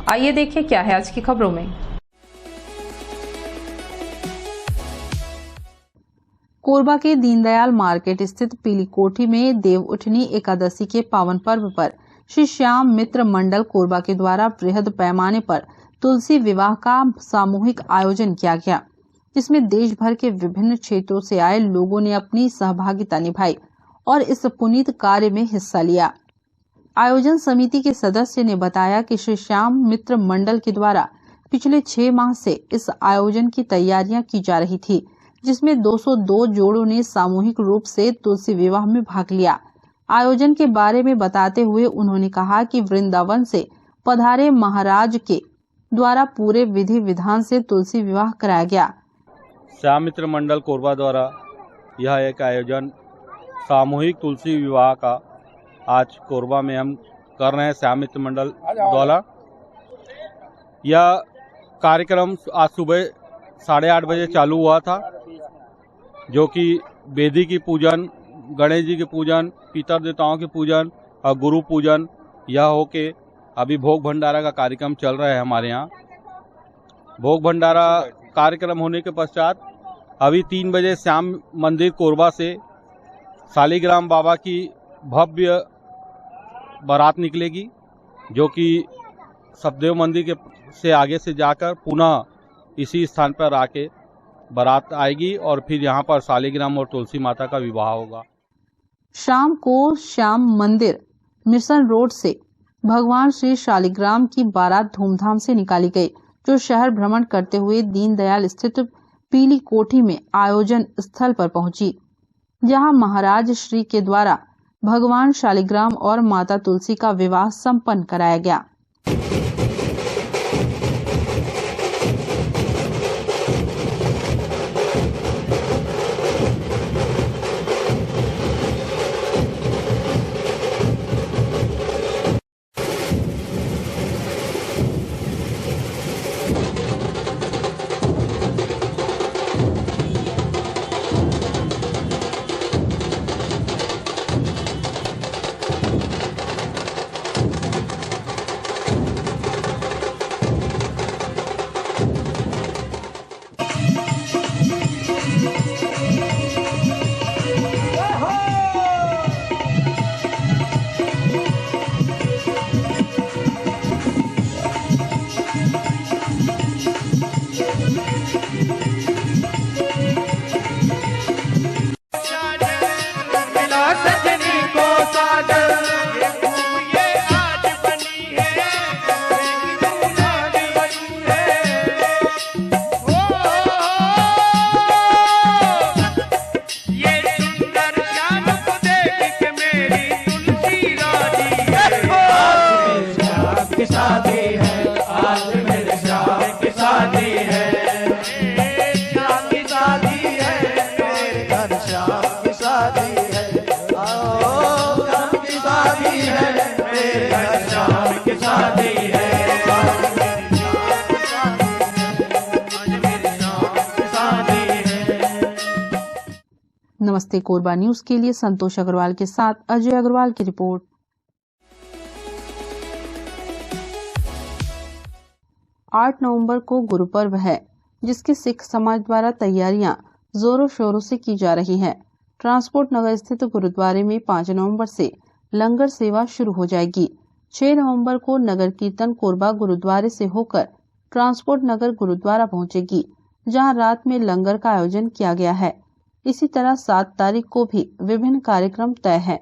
आइए देखिए क्या है आज की खबरों में। कोरबा के दीनदयाल मार्केट स्थित पीली कोठी में देव उठनी एकादशी के पावन पर्व पर श्री श्याम मित्र मंडल कोरबा के द्वारा बृहद पैमाने पर तुलसी विवाह का सामूहिक आयोजन किया गया, जिसमें देश भर के विभिन्न क्षेत्रों से आए लोगों ने अपनी सहभागिता निभाई और इस पुनीत कार्य में हिस्सा लिया। आयोजन समिति के सदस्य ने बताया कि श्री श्याम मित्र मंडल के द्वारा पिछले 6 माह से इस आयोजन की तैयारियां की जा रही थी, जिसमें 202 जोड़ों ने सामूहिक रूप से तुलसी विवाह में भाग लिया। आयोजन के बारे में बताते हुए उन्होंने कहा कि वृंदावन से पधारे महाराज के द्वारा पूरे विधि विधान से तुलसी विवाह कराया गया। श्याम मित्र मंडल कोरबा द्वारा यह एक आयोजन सामूहिक तुलसी विवाह का आज कोरबा में हम कर रहे हैं। श्याम मित्र मंडल द्वारा यह कार्यक्रम आज सुबह 8:30 बजे चालू हुआ था, जो कि वेदी की पूजन, गणेश जी के पूजन, पितर देवताओं के पूजन और गुरु पूजन यह होके अभी भोग भंडारा का कार्यक्रम चल रहा है हमारे यहाँ। भोग भंडारा कार्यक्रम होने के पश्चात अभी 3 बजे श्याम मंदिर कोरबा से शालिग्राम बाबा की भव्य बारात निकलेगी, जो कि सतदेव मंदिर के से आगे से जाकर पुनः इसी स्थान पर आके बारात आएगी और फिर यहाँ पर शालिग्राम और तुलसी माता का विवाह होगा। शाम को श्याम मंदिर मिशन रोड से भगवान श्री शालिग्राम की बारात धूमधाम से निकाली गई, जो शहर भ्रमण करते हुए दीनदयाल स्थित पीली कोठी में आयोजन स्थल पर पहुंची, जहां महाराज श्री के द्वारा भगवान शालिग्राम और माता तुलसी का विवाह संपन्न कराया गया। नमस्ते कोरबा न्यूज के लिए संतोष अग्रवाल के साथ अजय अग्रवाल की रिपोर्ट। 8 नवंबर को गुरु पर्व है, जिसकी सिख समाज द्वारा तैयारियां जोरों शोरों से की जा रही हैं। ट्रांसपोर्ट नगर स्थित गुरुद्वारे में 5 नवंबर से लंगर सेवा शुरू हो जाएगी। 6 नवंबर को नगर कीर्तन कोरबा गुरुद्वारे से होकर ट्रांसपोर्ट नगर गुरुद्वारा पहुंचेगी, जहां रात में लंगर का आयोजन किया गया है। इसी तरह 7 तारीख को भी विभिन्न कार्यक्रम तय है।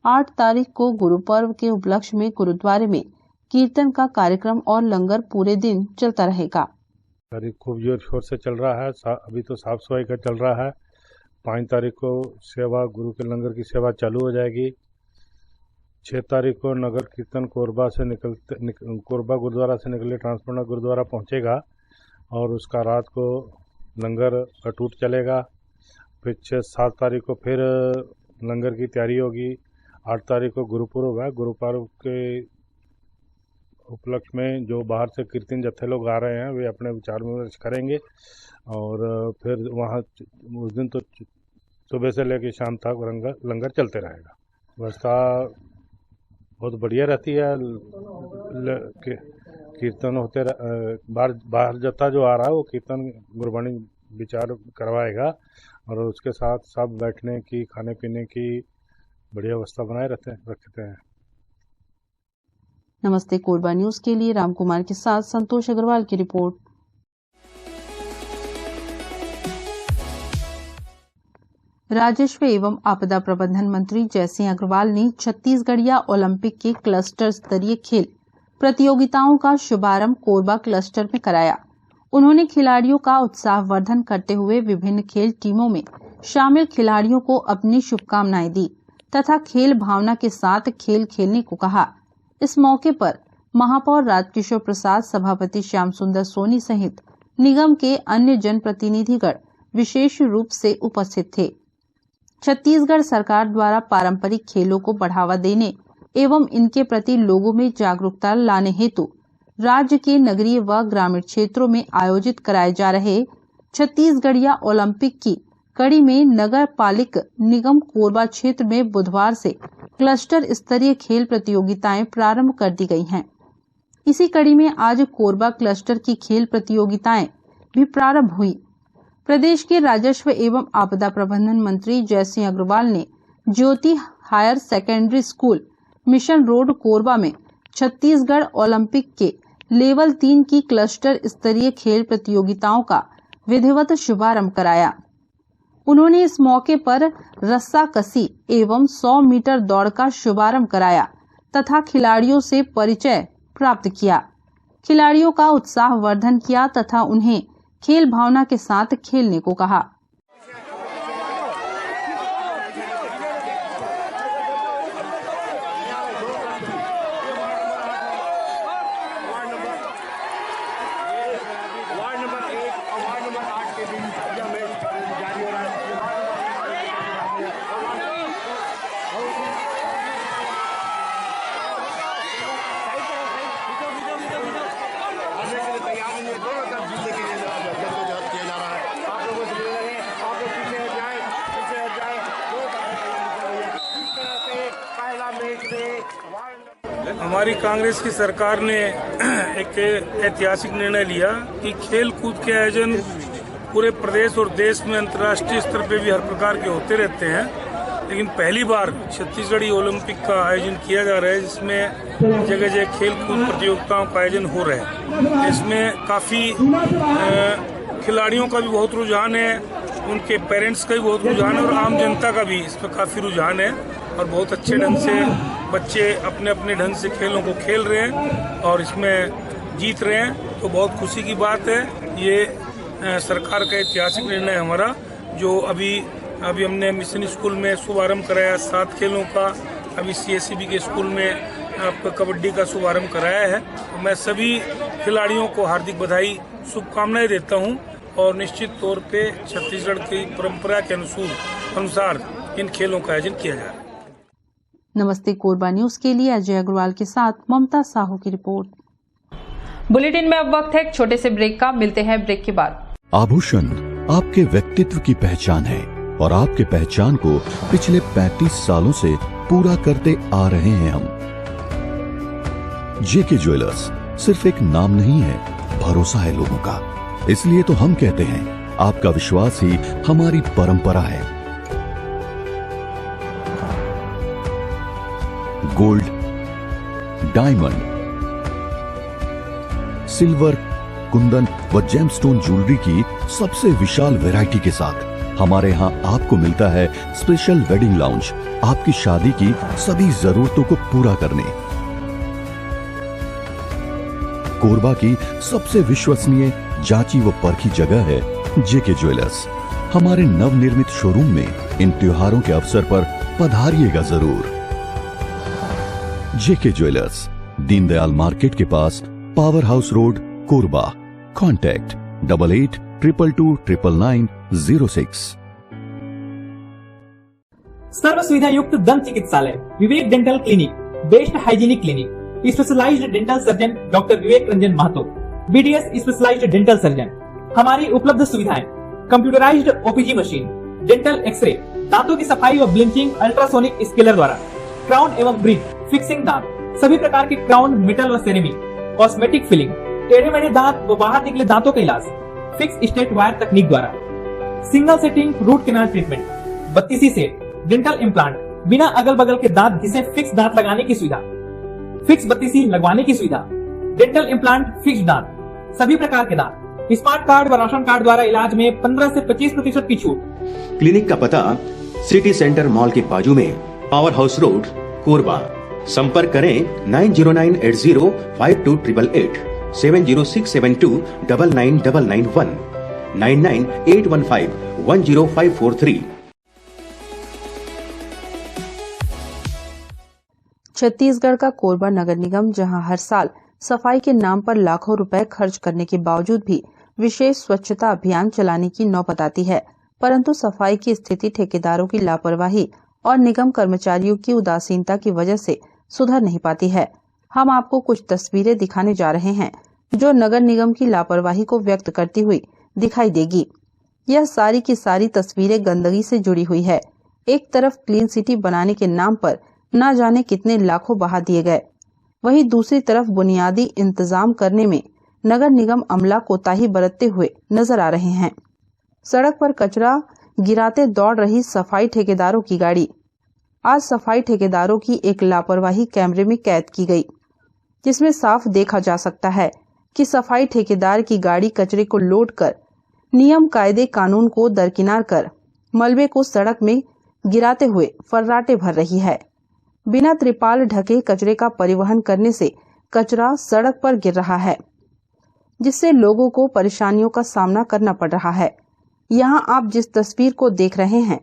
8 तारीख को गुरु पर्व के उपलक्ष्य में गुरुद्वारे में कीर्तन का कार्यक्रम और लंगर पूरे दिन चलता रहेगा। खूब जोर शोर से चल रहा है, अभी तो साफ सफाई का चल रहा है। 5 तारीख को सेवा, गुरु के लंगर की सेवा चालू हो जाएगी। 6 तारीख को नगर कीर्तन कोरबा कोरबा गुरुद्वारा से निकले ट्रांसपोर्ट गुरुद्वारा पहुंचेगा और उसका रात को लंगर अटूट चलेगा। फिर 6-7 तारीख को फिर लंगर की तैयारी होगी। 8 तारीख को गुरुपुरब है। गुरुपुरब के उपलक्ष्य में जो बाहर से कीर्तन जत्थे लोग आ रहे हैं वे अपने विचार विमर्श करेंगे और फिर वहाँ उस दिन तो सुबह से लेकर शाम तक लंगर चलते रहेगा। व्यवस्था बहुत बढ़िया रहती है। कीर्तन होते बाहर जत्था जो आ रहा है वो कीर्तन गुरबाणी विचार करवाएगा और उसके साथ सब बैठने की खाने पीने की बढ़िया व्यवस्था बनाए रखते हैं। नमस्ते कोरबा न्यूज के लिए रामकुमार के साथ संतोष अग्रवाल की रिपोर्ट। राजस्व एवं आपदा प्रबंधन मंत्री जयसिंह अग्रवाल ने छत्तीसगढ़िया ओलंपिक के क्लस्टर स्तरीय खेल प्रतियोगिताओं का शुभारंभ कोरबा क्लस्टर में कराया। उन्होंने खिलाड़ियों का उत्साहवर्धन करते हुए विभिन्न खेल टीमों में शामिल खिलाड़ियों को अपनी शुभकामनाएं दी तथा खेल भावना के साथ खेल खेलने को कहा। इस मौके पर महापौर राजकिशोर प्रसाद, सभापति श्याम सुंदर सोनी सहित निगम के अन्य जनप्रतिनिधिगण विशेष रूप से उपस्थित थे। छत्तीसगढ़ सरकार द्वारा पारंपरिक खेलों को बढ़ावा देने एवं इनके प्रति लोगों में जागरूकता लाने हेतु राज्य के नगरीय व ग्रामीण क्षेत्रों में आयोजित कराए जा रहे छत्तीसगढ़िया ओलंपिक की कड़ी में नगर पालिक निगम कोरबा क्षेत्र में बुधवार से क्लस्टर स्तरीय खेल प्रतियोगिताएं प्रारंभ कर दी गई हैं। इसी कड़ी में आज कोरबा क्लस्टर की खेल प्रतियोगिताएं भी प्रारंभ हुई। प्रदेश के राजस्व एवं आपदा प्रबंधन मंत्री जयसिंह अग्रवाल ने Jyoti higher secondary school mission road Korba में छत्तीसगढ़ ओलंपिक के लेवल 3 की क्लस्टर स्तरीय खेल प्रतियोगिताओं का विधिवत शुभारंभ कराया। उन्होंने इस मौके पर रस्साकसी एवं 100 मीटर दौड़ का शुभारंभ कराया तथा खिलाड़ियों से परिचय प्राप्त किया। खिलाड़ियों का उत्साहवर्धन किया तथा उन्हें खेल भावना के साथ खेलने को कहा। हमारी कांग्रेस की सरकार ने एक ऐतिहासिक निर्णय लिया कि खेल कूद के आयोजन पूरे प्रदेश और देश में अंतर्राष्ट्रीय स्तर पे भी हर प्रकार के होते रहते हैं, लेकिन पहली बार छत्तीसगढ़ी ओलंपिक का आयोजन किया जा रहा है जिसमें जगह जगह खेल कूद प्रतियोगिताओं का आयोजन हो रहा है। इसमें काफ़ी खिलाड़ियों का भी बहुत रुझान है, उनके पेरेंट्स का भी बहुत रुझान है और आम जनता का भी इसमें काफ़ी रुझान है और बहुत अच्छे ढंग से बच्चे अपने अपने ढंग से खेलों को खेल रहे हैं और इसमें जीत रहे हैं, तो बहुत खुशी की बात है। ये सरकार का ऐतिहासिक निर्णय हमारा जो अभी हमने मिशन स्कूल में शुभारंभ कराया 7 खेलों का, अभी CSCB के स्कूल में आपका कबड्डी का शुभारंभ कराया है। तो मैं सभी खिलाड़ियों को हार्दिक बधाई शुभकामनाएं देता हूं और निश्चित तौर पे छत्तीसगढ़ की परंपरा के अनुसार इन खेलों का आयोजन किया जा रहा है। नमस्ते कोरबा न्यूज के लिए अजय अग्रवाल के साथ ममता साहू की रिपोर्ट। बुलेटिन में अब वक्त है एक छोटे से ब्रेक का, मिलते हैं ब्रेक के बाद। आभूषण आपके व्यक्तित्व की पहचान है और आपके पहचान को पिछले 35 सालों से पूरा करते आ रहे हैं हम। JK ज्वेलर्स सिर्फ एक नाम नहीं है, भरोसा है लोगों का। इसलिए तो हम कहते हैं आपका विश्वास ही हमारी परंपरा है। गोल्ड, डायमंड, सिल्वर, कुंदन व जेमस्टोन ज्वेलरी की सबसे विशाल वैरायटी के साथ हमारे यहाँ आपको मिलता है स्पेशल वेडिंग लाउंज, आपकी शादी की सभी जरूरतों को पूरा करने। कोरबा की सबसे विश्वसनीय, जांची व परखी जगह है JK ज्वेलर्स। हमारे नवनिर्मित शोरूम में इन त्योहारों के अवसर पर पधारिएगा जरूर। JK ज्वेलर्स, दीनदयाल मार्केट के पास, power house road, Korba. Contact 8822299906। सर्व सुविधा युक्त दंत चिकित्सालय Vivek dental clinic, best hygienic clinic, specialised dental surgeon doctor Vivek Ranjan Mahato, BDS specialised dental surgeon. हमारी उपलब्ध सुविधाएं computerised OPG machine, dental x-ray, दांतों की सफाई व ब्लिंचिंग अल्ट्रासोनिक स्केलर द्वारा, क्राउन एवं ब्रिज, फिक्सिंग दांत, सभी प्रकार के क्राउन, मेटल व सेरेमिक, कॉस्मेटिक फिलिंग, टेढ़े मेढ़े दांत व बाहर निकले दांतों का इलाज फिक्स स्टेट वायर तकनीक द्वारा, single sitting root canal treatment, 32 set dental implant, बिना अगल बगल के दांत घिसे फिक्स दांत लगाने की सुविधा, फिक्स 32 लगवाने की सुविधा, डेंटल इम्प्लांट फिक्स दांत, सभी प्रकार के दांत, स्मार्ट कार्ड व राशन कार्ड द्वारा इलाज में 15 से 25% की छूट। क्लिनिक का पता सिटी सेंटर मॉल के बाजू में, पावर हाउस रोड, कोरबा। संपर्क करें 9098052888, 7067299991, 9981510543। छत्तीसगढ़ का कोरबा नगर निगम जहां हर साल सफाई के नाम पर लाखों रुपए खर्च करने के बावजूद भी विशेष स्वच्छता अभियान चलाने की नौबत आती है, परंतु सफाई की स्थिति ठेकेदारों की लापरवाही और निगम कर्मचारियों की उदासीनता की वजह से सुधर नहीं पाती है। हम आपको कुछ तस्वीरें दिखाने जा रहे हैं जो नगर निगम की लापरवाही को व्यक्त करती हुई दिखाई देगी। यह सारी की सारी तस्वीरें गंदगी से जुड़ी हुई है। एक तरफ क्लीन सिटी बनाने के नाम पर न जाने कितने लाखों बहा दिए गए, वहीं दूसरी तरफ बुनियादी इंतजाम करने में नगर निगम अमला कोताही बरतते हुए नजर आ रहे हैं। सड़क पर कचरा गिराते दौड़ रही सफाई ठेकेदारों की गाड़ी। आज सफाई ठेकेदारों की एक लापरवाही कैमरे में कैद की गई, जिसमें साफ देखा जा सकता है कि सफाई ठेकेदार की गाड़ी कचरे को लोड कर नियम कायदे कानून को दरकिनार कर मलबे को सड़क में गिराते हुए फर्राटे भर रही है। बिना त्रिपाल ढके कचरे का परिवहन करने से कचरा सड़क पर गिर रहा है, जिससे लोगों को परेशानियों का सामना करना पड़ रहा है। यहाँ आप जिस तस्वीर को देख रहे हैं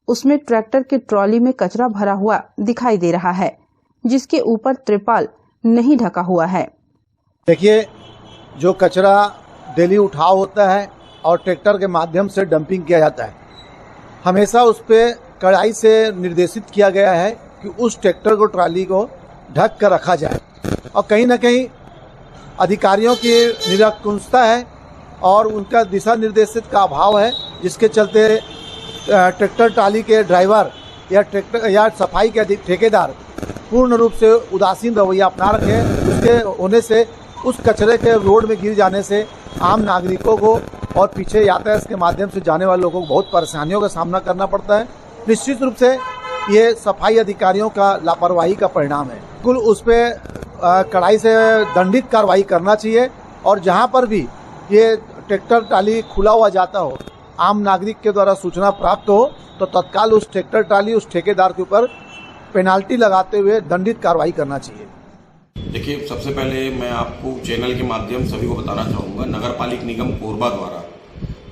उसमें ट्रैक्टर की ट्रॉली में कचरा भरा हुआ दिखाई दे रहा है, जिसके ऊपर त्रिपाल नहीं ढका हुआ है। देखिए, जो कचरा डेली उठाव होता है और ट्रैक्टर के माध्यम से डंपिंग किया जाता है, हमेशा उस पर कड़ाई से निर्देशित किया गया है कि उस ट्रैक्टर को ट्रॉली को ढक कर रखा जाए, और कहीं न कहीं अधिकारियों की निरंकुशता है और उनका दिशा निर्देशित का अभाव है, जिसके चलते ट्रैक्टर ट्रॉली के ड्राइवर या ट्रैक्टर या सफाई के ठेकेदार पूर्ण रूप से उदासीन रवैया अपना रखे। उसके होने से उस कचरे के रोड में गिर जाने से आम नागरिकों को और पीछे यातायात के माध्यम से जाने वाले लोगों को बहुत परेशानियों का सामना करना पड़ता है। निश्चित रूप से ये सफाई अधिकारियों का लापरवाही का परिणाम है। कुल उस पर कड़ाई से दंडित कार्रवाई करना चाहिए, और जहां पर भी ये ट्रैक्टर ट्राली खुला हुआ जाता हो, आम नागरिक के द्वारा सूचना प्राप्त हो तो तत्काल उस ट्रैक्टर ट्राली उस ठेकेदार के ऊपर पेनाल्टी लगाते हुए दंडित कार्रवाई करना चाहिए। देखिए, सबसे पहले मैं आपको चैनल के माध्यम सभी को बताना चाहूँगा, नगर पालिक निगम कोरबा द्वारा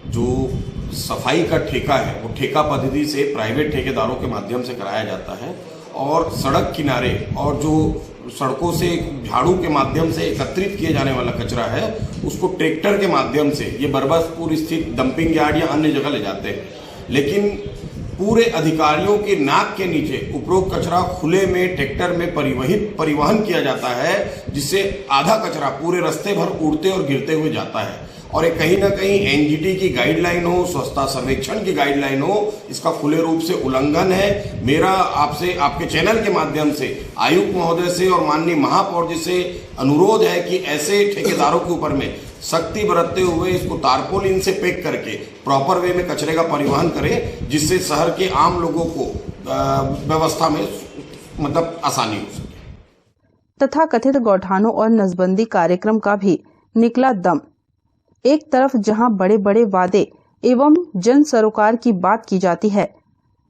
जो सफाई का ठेका है वो ठेका पद्धति से प्राइवेट ठेकेदारों के माध्यम से कराया जाता है, और सड़क किनारे और जो सड़कों से झाड़ू के माध्यम से एकत्रित किए जाने वाला कचरा है उसको ट्रैक्टर के माध्यम से ये बरबसपुर स्थित डंपिंग यार्ड या अन्य जगह ले जाते हैं। लेकिन पूरे अधिकारियों के नाक के नीचे उपरोक्त कचरा खुले में ट्रैक्टर में परिवहन किया जाता है, जिससे आधा कचरा पूरे रास्ते भर उड़ते और गिरते हुए जाता है। और एक कहीं ना कहीं एनजीटी की गाइडलाइन हो, स्वच्छता सर्वेक्षण की गाइडलाइन हो, इसका खुले रूप से उल्लंघन है। मेरा आपसे आपके चैनल के माध्यम से आयुक्त महोदय से और माननीय महापौर जी से अनुरोध है कि ऐसे ठेकेदारों के ऊपर में सख्ती बरतते हुए इसको तारपोलिन से पैक करके प्रॉपर वे में कचरे का परिवहन करें, जिससे शहर के आम लोगों को व्यवस्था में मतलब आसानी हो सके। तथा कथित गौठानों और नसबंदी कार्यक्रम का भी निकला दम। एक तरफ जहां बड़े बड़े वादे एवं जन सरोकार की बात की जाती है,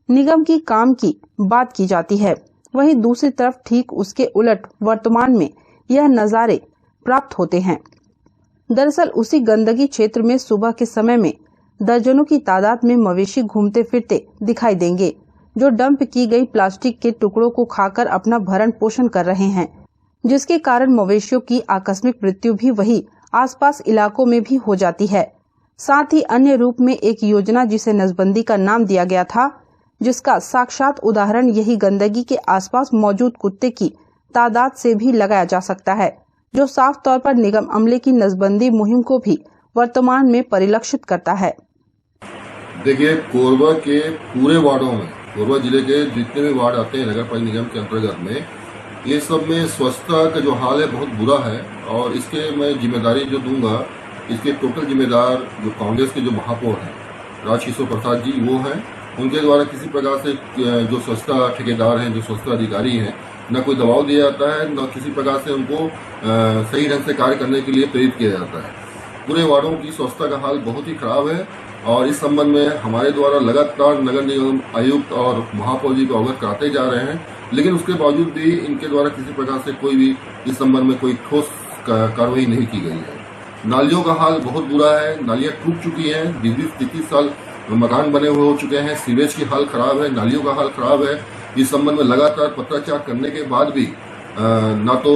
निगम की काम की बात की जाती है, वहीं दूसरी तरफ ठीक उसके उलट वर्तमान में यह नजारे प्राप्त होते हैं। दरअसल उसी गंदगी क्षेत्र में सुबह के समय में दर्जनों की तादाद में मवेशी घूमते फिरते दिखाई देंगे, जो डंप की गई प्लास्टिक के टुकड़ों को खाकर अपना भरण पोषण कर रहे हैं, जिसके कारण मवेशियों की आकस्मिक मृत्यु भी वही आसपास इलाकों में भी हो जाती है। साथ ही अन्य रूप में एक योजना जिसे नसबंदी का नाम दिया गया था, जिसका साक्षात उदाहरण यही गंदगी के आसपास मौजूद कुत्ते की तादाद से भी लगाया जा सकता है, जो साफ तौर पर निगम अमले की नसबंदी मुहिम को भी वर्तमान में परिलक्षित करता है। देखिए, कोरबा के पूरे वार्डों में, कोरबा जिले के जितने भी वार्ड आते हैं नगर पालिका निगम के अंतर्गत में, ये सब में स्वच्छता का जो हाल है बहुत बुरा है और इसके मैं जिम्मेदारी जो दूंगा, इसके टोटल जिम्मेदार जो कांग्रेस के जो महापौर हैं राजकिशोर प्रसाद जी वो हैं। उनके द्वारा किसी प्रकार से जो स्वच्छता ठेकेदार हैं, जो स्वच्छता अधिकारी हैं, न कोई दबाव दिया जाता है, न किसी प्रकार से उनको सही ढंग से कार्य करने के लिए प्रेरित किया जाता है। पूरे वार्डों की स्वच्छता का हाल बहुत ही खराब है और इस संबंध में हमारे द्वारा लगातार नगर निगम आयुक्त और महापौर जी को अवगत कराते जा रहे हैं, लेकिन उसके बावजूद भी इनके द्वारा किसी प्रकार से कोई भी इस संबंध में कोई ठोस कार्रवाई नहीं की गई है। नालियों का हाल बहुत बुरा है, नालियां टूट चुकी हैं, 20-30 साल मकान बने हुए हो चुके हैं, सीवेज की हाल खराब है, नालियों का हाल खराब है। इस संबंध में लगातार पत्राचार करने के बाद भी न तो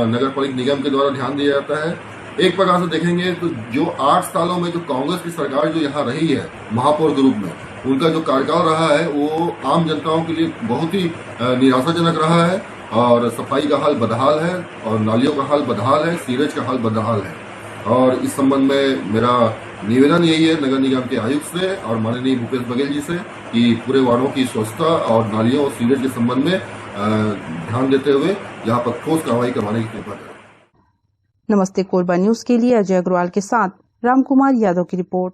नगर पालिक निगम के द्वारा ध्यान दिया जाता है। एक प्रकार से देखेंगे तो जो 8 सालों में जो कांग्रेस की सरकार जो यहाँ रही है महापौर के रूप में, उनका जो कार्यकाल रहा है वो आम जनताओं के लिए बहुत ही निराशाजनक रहा है और सफाई का हाल बदहाल है और नालियों का हाल बदहाल है, सीवेज का हाल बदहाल है। और इस संबंध में मेरा निवेदन यही है नगर निगम के आयुक्त से और माननीय भूपेश बघेल जी से कि पूरे वार्डों की स्वच्छता और नालियों और सीवेज के संबंध में ध्यान देते हुए यहाँ पर ठोस कार्रवाई करवाने की कृपा करें। नमस्ते कोरबा न्यूज के लिए अजय अग्रवाल के साथ रामकुमार यादव की रिपोर्ट।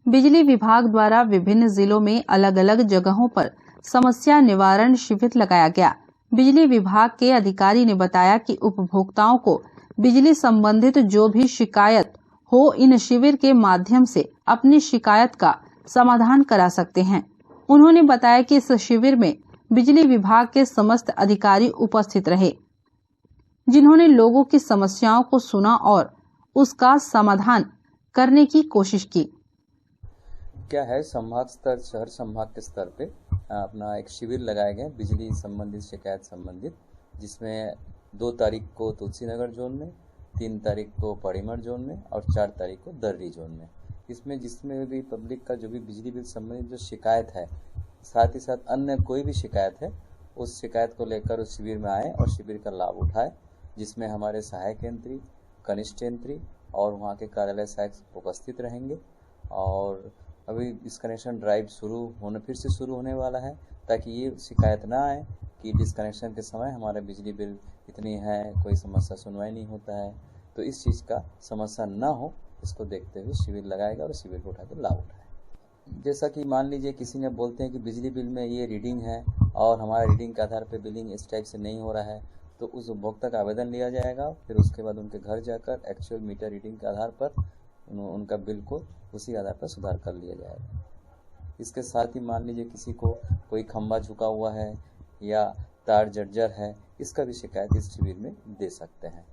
बिजली विभाग द्वारा विभिन्न जिलों में अलग अलग जगहों पर समस्या निवारण शिविर लगाया गया। बिजली विभाग के अधिकारी ने बताया कि उपभोक्ताओं को बिजली संबंधित जो भी शिकायत हो इन शिविर के माध्यम से अपनी शिकायत का समाधान करा सकते हैं। उन्होंने बताया कि इस शिविर में बिजली विभाग के समस्त अधिकारी उपस्थित रहे, जिन्होंने लोगों की समस्याओं को सुना और उसका समाधान करने की कोशिश की। क्या है, संभाग स्तर, शहर संभाग के स्तर पे अपना एक शिविर लगाए गए बिजली संबंधित शिकायत संबंधित, जिसमें 2 तारीख को तुलसी नगर जोन में, 3 तारीख को पड़ीमठ जोन में और 4 तारीख को दर्री जोन में। इसमें जिसमें भी पब्लिक का जो भी बिजली बिल संबंधित जो शिकायत है, साथ ही साथ अन्य कोई भी शिकायत है, उस शिकायत को लेकर उस शिविर में आए और शिविर का लाभ उठाए, जिसमें हमारे सहायक यंत्री, कनिष्ठ यंत्री और वहाँ के कार्यालय सहायक उपस्थित रहेंगे। और अभी डिस्कनेक्शन ड्राइव फिर से शुरू होने वाला है, ताकि ये शिकायत ना आए कि डिस्कनेक्शन के समय हमारा बिजली बिल इतनी है, कोई समस्या सुनवाई नहीं होता है। तो इस चीज़ का समस्या ना हो, इसको देखते हुए शिविर लगाएगा और शिविर को उठाकर लाभ उठाए। जैसा कि मान लीजिए किसी ने बोलते हैं कि बिजली बिल में ये रीडिंग है और हमारे रीडिंग के आधार पर बिलिंग इस टाइप से नहीं हो रहा है, तो उस उपभोक्ता का आवेदन लिया जाएगा। फिर उसके बाद उनके घर जाकर एक्चुअल मीटर रीडिंग के आधार पर उनका बिल को उसी आधार पर सुधार कर लिया जाएगा। इसके साथ ही मान लीजिए किसी को कोई खंभा झुका हुआ है या तार जर्जर है, इसका भी शिकायत इस शिविर में दे सकते हैं।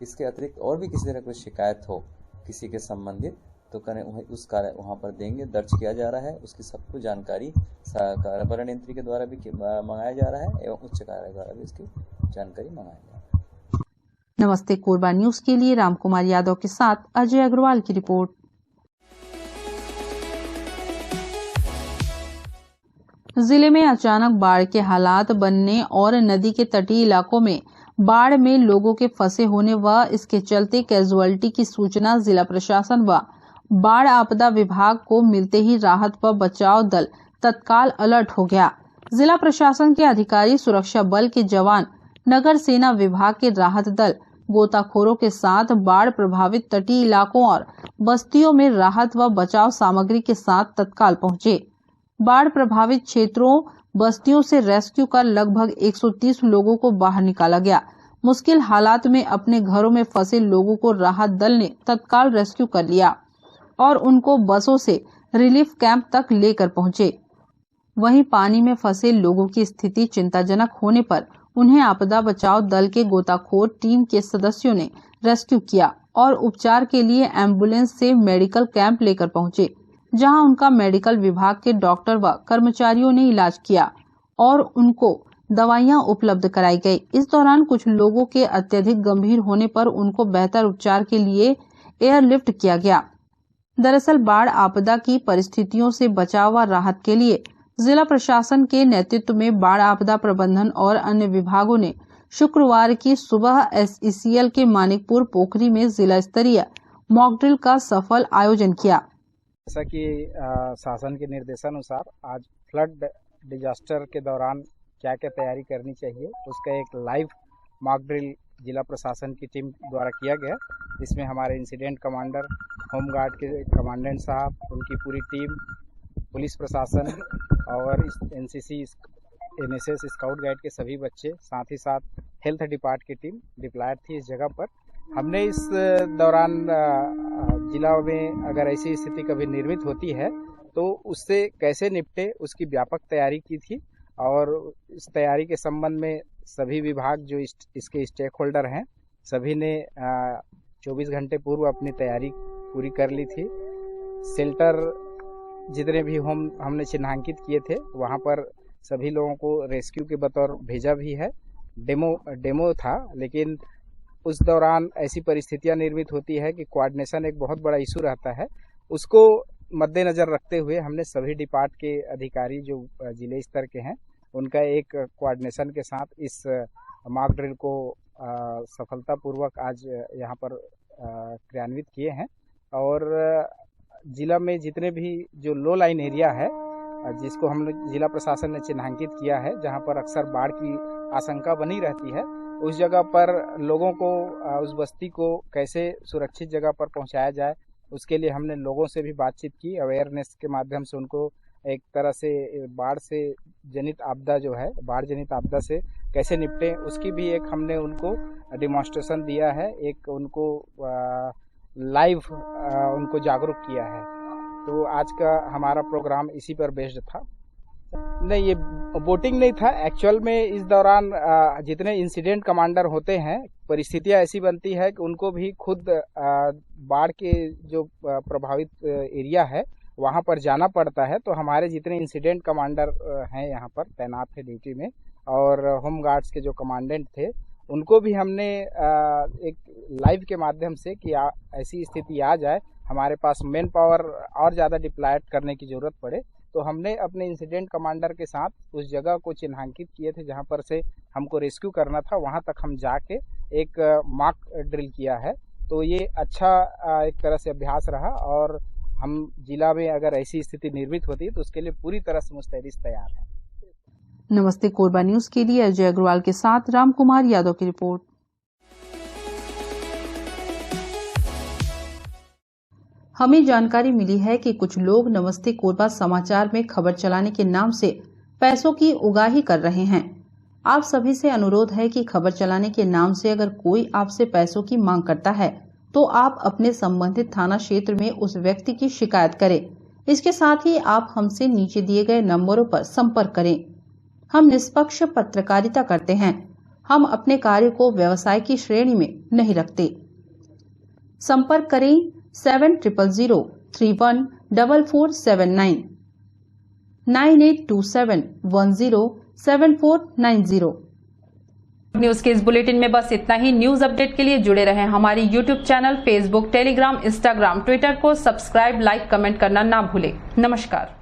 इसके अतिरिक्त और भी किसी तरह कोई शिकायत हो किसी के संबंधित, तो उस कार्य वहाँ पर देंगे, दर्ज किया जा रहा है। उसकी सबको जानकारी पर्यावरण यंत्री के द्वारा भी मंगाया जा रहा है एवं उच्च कार्यालय द्वारा भी इसकी जानकारी मंगाया जा रहा है। नमस्ते कोरबा न्यूज के लिए रामकुमार यादव के साथ अजय अग्रवाल की रिपोर्ट। जिले में अचानक बाढ़ के हालात बनने और नदी के तटीय इलाकों में बाढ़ में लोगों के फंसे होने व इसके चलते कैजुअल्टी की सूचना जिला प्रशासन व बाढ़ आपदा विभाग को मिलते ही राहत व बचाव दल तत्काल अलर्ट हो गया। जिला प्रशासन के अधिकारी, सुरक्षा बल के जवान, नगर सेना विभाग के राहत दल गोताखोरों के साथ बाढ़ प्रभावित तटीय इलाकों और बस्तियों में राहत व बचाव सामग्री के साथ तत्काल पहुंचे। बाढ़ प्रभावित क्षेत्रों बस्तियों से रेस्क्यू कर लगभग 130 लोगों को बाहर निकाला गया। मुश्किल हालात में अपने घरों में फंसे लोगों को राहत दल ने तत्काल रेस्क्यू कर लिया और उनको बसों से रिलीफ कैंप तक लेकर पहुंचे। वहीं पानी में फंसे लोगों की स्थिति चिंताजनक होने पर उन्हें आपदा बचाव दल के गोताखोर टीम के सदस्यों ने रेस्क्यू किया और उपचार के लिए एम्बुलेंस से मेडिकल कैंप लेकर पहुंचे, जहां उनका मेडिकल विभाग के डॉक्टर व कर्मचारियों ने इलाज किया और उनको दवाइयां उपलब्ध कराई गई। इस दौरान कुछ लोगों के अत्यधिक गंभीर होने पर उनको बेहतर उपचार के लिए एयरलिफ्ट किया गया। दरअसल बाढ़ आपदा की परिस्थितियों से बचाव व राहत के लिए जिला प्रशासन के नेतृत्व में बाढ़ आपदा प्रबंधन और अन्य विभागों ने शुक्रवार की सुबह SECL के मानिकपुर पोखरी में जिला स्तरीय मॉक ड्रिल का सफल आयोजन किया। जैसा कि शासन के निर्देशानुसार आज फ्लड डिजास्टर के दौरान क्या क्या तैयारी करनी चाहिए, उसका एक लाइव मॉक ड्रिल जिला प्रशासन की टीम द्वारा किया गया। इसमें हमारे इंसिडेंट कमांडर, होमगार्ड के कमांडेंट साहब, उनकी पूरी टीम, पुलिस प्रशासन और एनसीसी, एनएसएस, स्काउट गाइड के सभी बच्चे, साथ ही साथ हेल्थ डिपार्ट की टीम डिप्लॉयड थी इस जगह पर। हमने इस दौरान जिला में अगर ऐसी स्थिति कभी निर्मित होती है तो उससे कैसे निपटे उसकी व्यापक तैयारी की थी और इस तैयारी के संबंध में सभी विभाग जो इसके स्टेक होल्डर हैं सभी ने 24 घंटे पूर्व अपनी तैयारी पूरी कर ली थी। शेल्टर जितने भी हमने चिन्हांकित किए थे वहाँ पर सभी लोगों को रेस्क्यू के बतौर भेजा भी है। डेमो था, लेकिन उस दौरान ऐसी परिस्थितियां निर्मित होती है कि कोऑर्डिनेशन एक बहुत बड़ा इशू रहता है। उसको मद्देनजर रखते हुए हमने सभी डिपार्ट के अधिकारी जो जिले स्तर के हैं उनका एक कोऑर्डिनेशन के साथ इस मॉक ड्रिल को सफलतापूर्वक आज यहाँ पर क्रियान्वित किए हैं। और जिला में जितने भी जो लो लाइन एरिया है जिसको हम जिला प्रशासन ने चिन्हांकित किया है, जहाँ पर अक्सर बाढ़ की आशंका बनी रहती है, उस जगह पर लोगों को, उस बस्ती को कैसे सुरक्षित जगह पर पहुंचाया जाए, उसके लिए हमने लोगों से भी बातचीत की। अवेयरनेस के माध्यम से उनको एक तरह से बाढ़ से जनित आपदा जो है, बाढ़ जनित आपदा से कैसे निपटे उसकी भी एक हमने उनको डिमॉन्स्ट्रेशन दिया है, एक उनको लाइव उनको जागरूक किया है। तो आज का हमारा प्रोग्राम इसी पर बेस्ड था। नहीं, ये बोटिंग नहीं था एक्चुअल में। इस दौरान जितने इंसिडेंट कमांडर होते हैं, परिस्थितियां ऐसी बनती है कि उनको भी खुद बाढ़ के जो प्रभावित एरिया है वहां पर जाना पड़ता है। तो हमारे जितने इंसिडेंट कमांडर हैं यहाँ पर तैनात थे ड्यूटी में, और होम गार्ड्स के जो कमांडेंट थे उनको भी हमने एक लाइव के माध्यम से कि ऐसी स्थिति आ जाए, हमारे पास मैन पावर और ज़्यादा डिप्लॉयड करने की ज़रूरत पड़े, तो हमने अपने इंसिडेंट कमांडर के साथ उस जगह को चिन्हांकित किए थे जहां पर से हमको रेस्क्यू करना था, वहां तक हम जाके एक मॉक ड्रिल किया है। तो ये अच्छा एक तरह से अभ्यास रहा और हम जिला में अगर ऐसी स्थिति निर्मित होती है तो उसके लिए पूरी तरह से मुस्तैद तैयार है। नमस्ते कोरबा न्यूज के लिए अजय अग्रवाल के साथ राम कुमार यादव की रिपोर्ट। हमें जानकारी मिली है कि कुछ लोग नमस्ते कोरबा समाचार में खबर चलाने के नाम से पैसों की उगाही कर रहे हैं। आप सभी से अनुरोध है कि खबर चलाने के नाम से अगर कोई आपसे पैसों की मांग करता है तो आप अपने संबंधित थाना क्षेत्र में उस व्यक्ति की शिकायत करें। इसके साथ ही आप हमसे नीचे दिए गए नंबरों पर संपर्क करें। हम निष्पक्ष पत्रकारिता करते हैं। हम अपने कार्य को व्यवसाय की श्रेणी में नहीं रखते। संपर्क करें 7000314479 9827107490। न्यूज के इस बुलेटिन में बस इतना ही। न्यूज अपडेट के लिए जुड़े रहें हमारी YouTube channel, Facebook, Telegram, Instagram, Twitter को सब्सक्राइब, लाइक, कमेंट करना ना भूलें। नमस्कार।